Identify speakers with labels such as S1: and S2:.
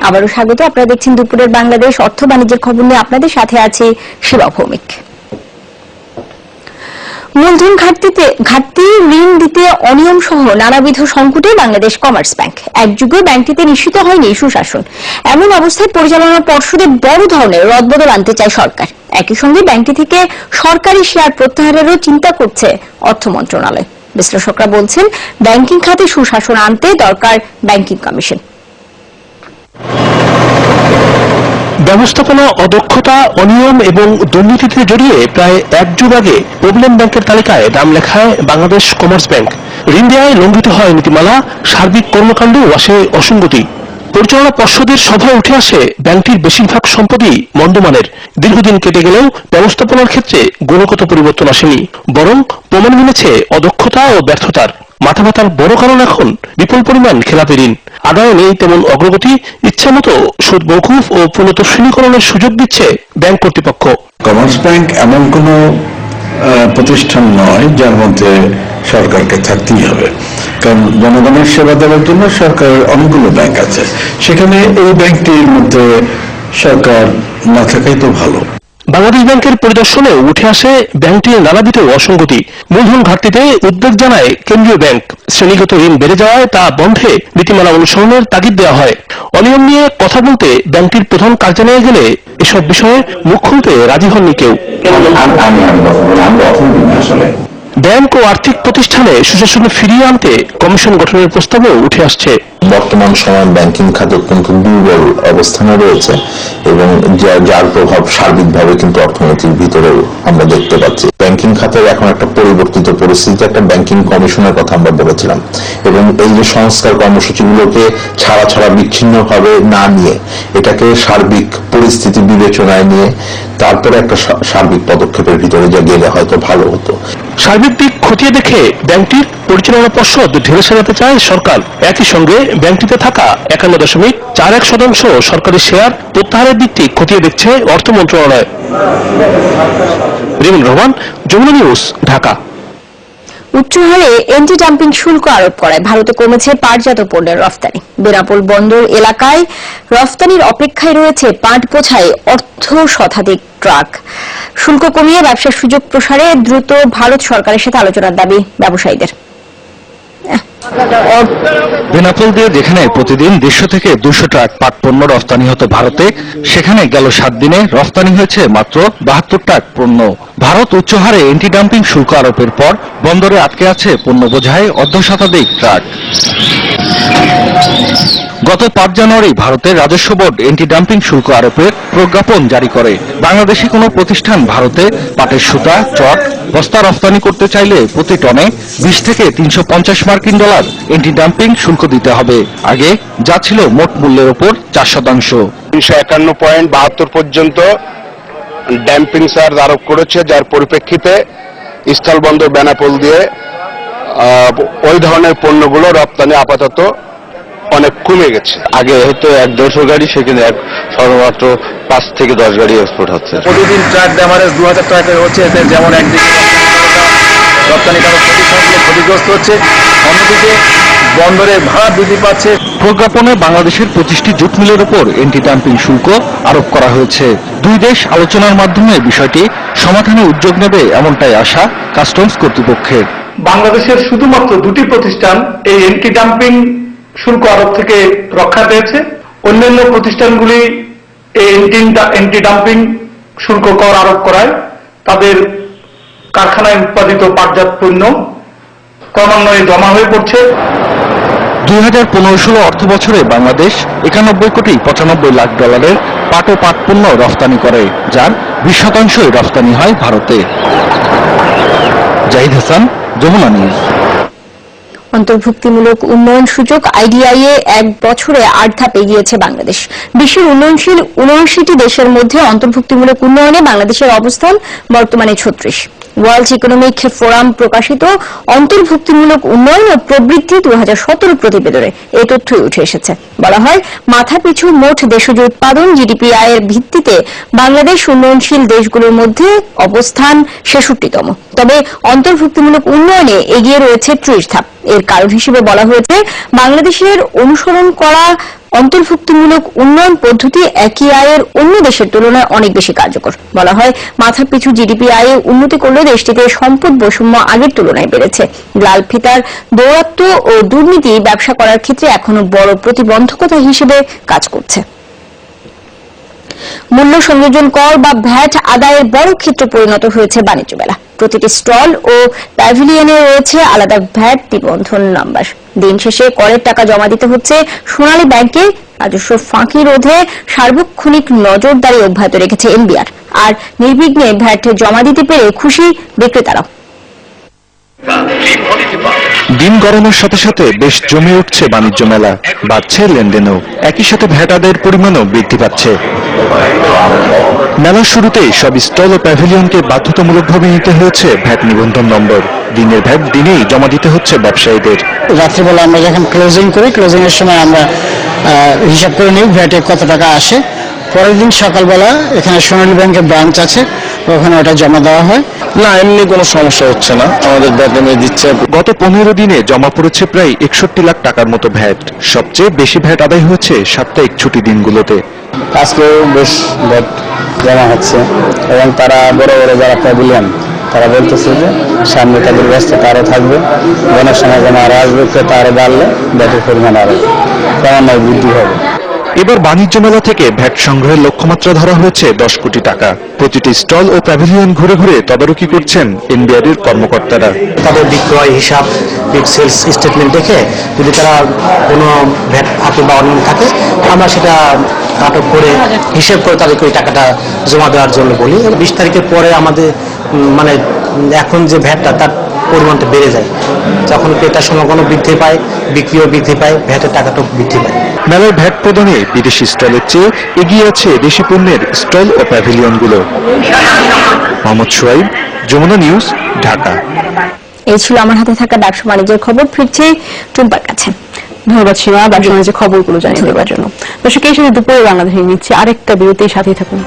S1: আবারও স্বাগত। আপনারা দেখছেন দুপুরের বাংলাদেশ। অর্থ বাণিজ্যের খবর নিয়ে আপনাদের সাথে আছে শিবা ভৌমিক। মূলধন ঘাটতি, ঋণ দিতে অনিয়ম সহ নানাবিধ সংকটে বাংলাদেশ কমার্স ব্যাংক। একযুগে ব্যাংকটিতে নিশ্চিত হয়নি সুশাসন। এমন অবস্থায় পরিচালনা পর্ষদে বড় ধরনের রদবদল আনতে চায় সরকার। একই সঙ্গে ব্যাংকটি থেকে সরকারি শেয়ার প্রত্যাহারেরও চিন্তা করছে অর্থ মন্ত্রণালয়। বিশ্লেষকরা বলছেন, ব্যাংকিং খাতে সুশাসন আনতে দরকার ব্যাংকিং কমিশন।
S2: ব্যবস্থাপনা অদক্ষতা, অনিয়ম এবং দুর্নীতিতে জড়িয়ে প্রায় এক যুগ আগে প্রবলেম ব্যাংকের তালিকায় নাম লেখায় বাংলাদেশ কমার্স ব্যাংক। ঋণ দেওয়ায় লঙ্ঘিত হয় নীতিমালা, সার্বিক কর্মকাণ্ডেও আসে অসঙ্গতি। পরিচালনা পর্ষদের সভায় উঠে আসে ব্যাংকটির বেশিরভাগ সম্পদই মন্দমানের। দীর্ঘদিন কেটে গেলেও ব্যবস্থাপনার ক্ষেত্রে গুণগত পরিবর্তন আসেনি, বরং প্রমাণ মিলেছে অদক্ষতা ও ব্যর্থতার। মাথা ব্যথার বড় কারণ এখন বিপুল পরিমাণ খেলাপি ঋণ। আদায়ে নেই তেমন অগ্রগতি, ইচ্ছামতো সুদ মওকুফ ও পুনঃতফসিলীকরণের সুযোগ দিচ্ছে ব্যাংক কর্তৃপক্ষ।
S3: কমার্স ব্যাংক এমন কোন প্রতিষ্ঠান নয় যার মধ্যে সরকারকে থাকতেই হবে, কারণ জনগণের সেবা দেওয়ার জন্য সরকারের অনেকগুলো ব্যাংক আছে, সেখানে এই ব্যাংকটির মধ্যে সরকার না থাকাই তো ভালো।
S2: বাংলাদেশ ব্যাংকের পরিদর্শনে উঠে আসে ব্যাংকটির নানাবিধ অসঙ্গতি। মূলধন ঘাটতিতে উদ্বেগ জানায় কেন্দ্রীয় ব্যাংক। শ্রেণীগত ঋণ বেড়ে যাওয়ায় তা বন্ধে নীতিমালা অনুসরণের তাগিদ দেওয়া হয়। অনিয়ম নিয়ে কথা বলতে ব্যাংকটির প্রধান কার্যালয়ে গেলে এসব বিষয়ে মুখ খুলতে রাজি হননি কেউ। ব্যাংক ও আর্থিক প্রতিষ্ঠানে সুশাসন ফিরিয়ে আনতে কমিশন গঠনের প্রস্তাবও উঠে আসছে।
S4: বর্তমান সময়ে ব্যাংকিং খাত অত্যন্ত দুর্বল অবস্থানে রয়েছে এবং যার প্রভাব সার্বিকভাবে কিন্তু অর্থনীতির ভিতরেও আমরা দেখতে পাচ্ছি। ব্যাংকিং খাতের এখন একটা পরিবর্তিত পরিস্থিতি, একটা ব্যাংকিং কমিশনের কথা আমরা বলেছিলাম, এবং এই যে সংস্কার কর্মসূচিগুলোকে ছাড়া বিচ্ছিন্নভাবে না নিয়ে এটাকে সার্বিক পরিস্থিতি বিবেচনায় নিয়ে তারপরে একটা সার্বিক পদক্ষেপের ভিতরে যা গেলে হয়তো ভালো হতো।
S2: সার্বিক দিক খতিয়ে দেখে ব্যাংকটির পরিচালনা পর্ষদ ঢেলে সাজাতে চায় সরকার। একই সঙ্গে ব্যাংকটিতে থাকা 51.41% সরকারি শেয়ার প্রত্যাহারের দিকটি খতিয়ে দেখছে অর্থ মন্ত্রণালয়। রিমন রহমান, যমুনা নিউজ, ঢাকা।
S1: উচ্চ হারে এন্টি ডাম্পিং শুল্ক আরোপ করায় ভারতে কমেছে পাটজাত পণ্যের রফতানি। বেনাপোল বন্দর এলাকায় রফতানির অপেক্ষায় রয়েছে পাট বোঝাই অর্ধ শতাধিক ট্রাক। শুল্ক কমিয়ে ব্যবসার সুযোগ প্রসারে দ্রুত ভারত সরকারের সাথে আলোচনার দাবি ব্যবসায়ীদের।
S5: বেনাপোল দিয়ে যেখানে প্রতিদিন 150 থেকে 200 ট্রাক পাট পণ্য রফতানি হতো ভারতে, সেখানে গেল 7 দিনে রফতানি হয়েছে মাত্র 72 ট্রাক পণ্য। ভারত উচ্চ হারে এন্টি ডাম্পিং শুল্ক আরোপের পর বন্দরে আটকে আছে পণ্য বোঝাই অর্ধ শতাধিক ট্রাক। গত 5 জানুয়ারি ভারতের রাজস্ব বোর্ড এন্টি ডাম্পিং শুল্ক আরোপের প্রজ্ঞাপন জারি করে। বাংলাদেশি কোনো প্রতিষ্ঠান ভারতে পাটের সুতা, চট, বস্তা রফতানি করতে চাইলে প্রতি টনে 20 থেকে 350 মার্কিন ডলার এন্টি ডাম্পিং শুল্ক দিতে হবে। আগে যা ছিল মোট মূল্যের উপর 4%।
S6: 351.72 পর্যন্ত ড্যাম্পিং চার্জ আরোপ করেছে, যার পরিপ্রেক্ষিতে স্থলবন্দর বেনাপোল দিয়ে ওই ধরনের পণ্যগুলো রপ্তানি আপাতত অনেক কমে গেছে।
S7: আগে হয়তো 100-200 গাড়ি, সেখানে সর্বমাত্র 5 থেকে 10 গাড়ি এক্সপোর্ট হচ্ছে।
S8: প্রতিদিন ট্রাক ড্যামারেজ 2000 ট্রাকের হচ্ছে, এতে যেমন একদিকে রপ্তানিকারক প্রতিষ্ঠানগুলো ক্ষতিগ্রস্ত হচ্ছে, অন্যদিকে বন্দরে ভাড়া বৃদ্ধি পাচ্ছে।
S5: প্রজ্ঞাপনে বাংলাদেশের 25টি জুট মিলের উপর এন্টি ডাম্পিং শুল্ক আরোপ করা হয়েছে। দুই দেশ আলোচনার মাধ্যমে বিষয়টি সমাধানে উদ্যোগ নেবে এমনটাই আশা কাস্টমস কর্তৃপক্ষের।
S9: বাংলাদেশের শুধুমাত্র 2টি প্রতিষ্ঠান এই এন্টি ডাম্পিং শুল্ক আরোপ থেকে রক্ষা পেয়েছে। অন্যান্য প্রতিষ্ঠানগুলি এই এন্টি ডাম্পিং শুল্ক কর আরোপ করায় তাদের কারখানায় উৎপাদিত পাটজাত পণ্য ক্রমান্বয়ে জমা হয়ে পড়ছে।
S5: 2015-16 অর্থ বছরে বাংলাদেশ 91 কোটি 95 লাখ ডলারের পাট ও পাট পণ্য রফতানি করে, যার 20% রফতানি হয় ভারতে। জাহিদ হাসান, যমুনা নিউজ।
S1: অন্তর্ভুক্তিমূলক উন্নয়ন সূচক আইডিআই-এ 1 বছরে 8 ধাপ এগিয়েছে বাংলাদেশ। বিশ্বের উন্নয়নশীল 79টি দেশের মধ্যে অন্তর্ভুক্তিমূলক উন্নয়নে বাংলাদেশের অবস্থান বর্তমানে 36। ওয়ার্ল্ড ইকোনমিক ফোরাম প্রকাশিত অন্তর্ভুক্তিমূলক উন্নয়ন ও প্রবৃদ্ধি 2017 প্রতিবেদনে এই তথ্যই উঠে এসেছে। বলা হয়, মাথাপিছু মোট দেশজ উৎপাদন জিডিপি আয়ের ভিত্তিতে বাংলাদেশ উন্নয়নশীল দেশগুলোর মধ্যে অবস্থান 66তম। তবে অন্তর্ভুক্তিমূলক উন্নয়নে এগিয়ে রয়েছে 30 ধাপ। এর কারণ হিসেবে বলা হয়েছে বাংলাদেশের অনুসরণ করা অন্তর্ভুক্তিমূলক উন্নয়ন পদ্ধতি একই আয়ের অন্য দেশের তুলনায় অনেক বেশি কার্যকর। বলা হয় মাথাপিছু জিডিপি আয়ে উন্নতি করলেও দেশটিতে সম্পদ বৈষম্য আগের তুলনায় বেড়েছে। লাল ফিতার দৌরাত্ম্য ও দুর্নীতি ব্যবসা করার ক্ষেত্রে এখনো বড় প্রতিবন্ধকতা হিসেবে কাজ করছে। মূল্য সংযোজন কর বা ভ্যাট আদায়ের বড় ক্ষেত্রে পরিণত হয়েছে বাণিজ্য মেলা। প্রতিটি স্টল ও প্যাভিলিয়নে রয়েছে আলাদা ভ্যাট নিবন্ধন নাম্বার। দিন শেষে করের টাকা জমা দিতে হচ্ছে সোনালী ব্যাংকে। রাজস্ব ফাঁকি রোধে সার্বক্ষণিক নজরদারি অব্যাহত রেখেছে এনবিআর। আর নির্বিঘ্নে ভ্যাট জমা দিতে পেরে খুশি বিক্রেতারাও।
S5: দিন গড়ানোর সাথে সাথে বেশ জমে উঠছে বাণিজ্য মেলা, বাড়ছে লেনদেনও। একই সাথে ভ্যাট আদায়ের পরিমাণও বৃদ্ধি পাচ্ছে। মেলার শুরুতেই সব স্টল ও প্যাভিলিয়নকে বাধ্যতামূলকভাবে নিতে হয়েছে ভ্যাট নিবন্ধন নম্বর। দিনের ভ্যাট দিনেই জমা দিতে হচ্ছে ব্যবসায়ীদের।
S10: রাত্রিবেলা আমরা যখন ক্লোজিং করি, ক্লোজিং এর সময় আমরা হিসাব করে নিই ভ্যাটে কত টাকা আসে। পরের দিন সকালবেলা এখানে সোনালী ব্যাংকের ব্রাঞ্চ আছে, ওখানে ওটা জমা দেওয়া হয়।
S7: না, এমনি কোনো সমস্যা হচ্ছে না, আমাদের ব্যাংকে দিচ্ছে।
S5: গত 15 দিনে জমা পড়েছে প্রায় 61 লাখ টাকার মতো ভ্যাট। সবচেয়ে বেশি ভ্যাট আদায় হয়েছে সাপ্তাহিক ছুটি দিনগুলোতে।
S10: আজকেও বেশ ভ্যাট জমা হচ্ছে এবং তারা বড় বড় যারা প্যাভিলিয়ন তারা বলতেছে যে সামনে তাদের ব্যস্ততা আরো থাকবে, গণের সমাগম আরো আসবে, ক্রেতা আরো বাড়লে ভ্যাটের পরিমাণ আরো ক্রমান্বয়ে বৃদ্ধি হবে।
S5: এবার বাণিজ্য মেলা থেকে ভ্যাট সংগ্রহের লক্ষ্যমাত্রা ধরা হয়েছে 10 কোটি টাকা। প্রতিটি স্টল ও প্যাভিলিয়ন ঘুরে ঘুরে তদারকি করছেন এনবিআর এর কর্মকর্তারা।
S10: তাদের বিক্রয় হিসাব, সেলস স্টেটমেন্ট দেখে যদি তারা কোনো ভ্যাট থাকে বা অনিয়ম থাকে, আমরা সেটা নাটক করে হিসেব করে তাদেরকে ওই টাকাটা জমা দেওয়ার জন্য বলি। 20 তারিখের পরে আমাদের মানে এখন যে ভ্যাটটা তার পরিমাণটা বেড়ে যায়, যখন ক্রেতার সমাগম বৃদ্ধি পায়, বিক্রিও বৃদ্ধি পায়, ভ্যাটের টাকাটাও বৃদ্ধি পায়।
S5: মেলার ভ্যাট প্রদানে বিদেশি স্টলের চেয়ে এগিয়ে আছে দেশি পণ্যের স্টল ও প্যাভিলিয়নগুলো। মোহাম্মদ সোহাইব, যমুনা নিউজ, ঢাকা।
S1: এই ছিল আমার হাতে থাকা ব্যবসা বাণিজ্যের খবর। ফিরছি টুম্পার কাছে।
S11: ধন্যবাদ সীমা ব্যবসা বাণিজ্যের খবরগুলো জানিয়ে দেওয়ার জন্য। দর্শক, এই সাথে দুপুরে বাংলাদেশে নিচ্ছে আরেকটা বিরতির সাথেই থাকুন।